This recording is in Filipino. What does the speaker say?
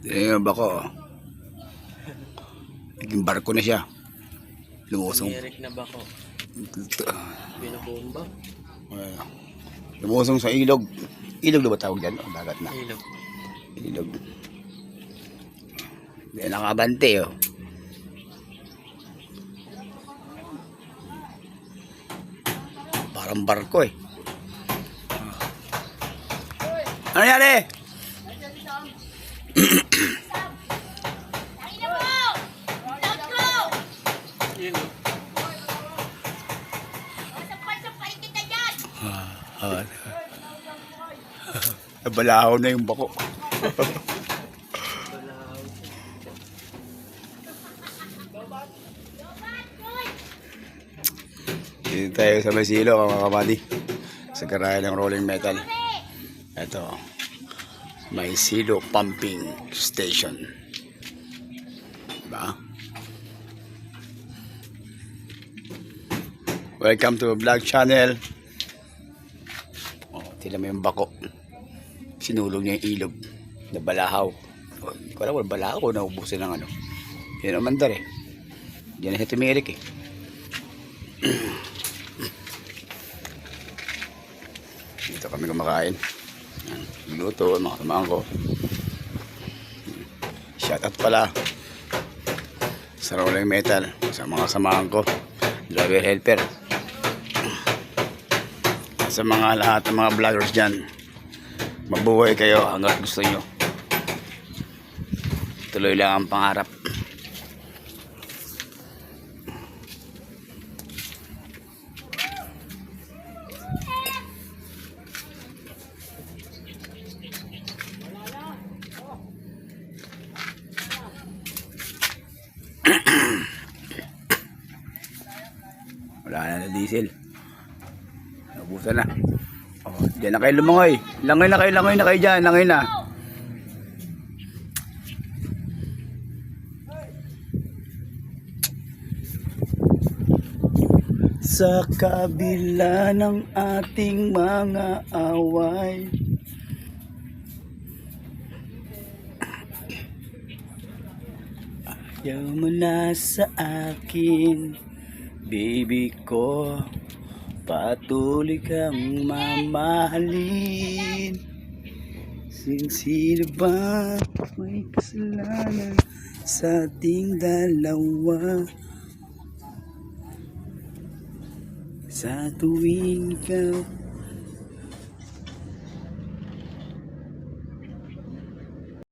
Tingnan ba ko? Naging barko na siya. Lumusong. Eric na bako. Binabomba. Lumusong sa ilog. Ilog na ba tawag dyan? O, dagat na. Ilog. Ilog. Hindi nakabante, oh. Parang barko, eh. Ano yan, eh? Nabalahaw na yung bako. Dito tayo sa Masilo, mga kamadi. Sa garahe ng rolling metal. Ito. Masilo Pumping Station. Diba? Welcome to vlog channel. Oh, tila mo yung bako. Sinulog niya yung ilog. Nabalahaw. Oh, hindi ko alam kung balahaw o naubusan ng ano. Yan ang mandar, eh. Diyan na siya tumirik, eh. Dito kami kumakain. Luto, mga samahan ko. Shoutout pala sa rolling metal, sa mga samahan ko, driver helper, sa mga lahat ng mga vloggers dyan. Mabuhay kayo hanggang gusto nyo. Tuloy lang ang pangarap. Wala na diesel. Nabusan na. Oh, diyan na kayo lumangoy. Langoy na kayo dyan. Langoy na. Sa kabila ng ating mga away, ayaw mo na sa akin, baby ko. Patuloy kang mamahalin. Sino ba may kasalanan sa ating dalawa? Sa tuwing ikaw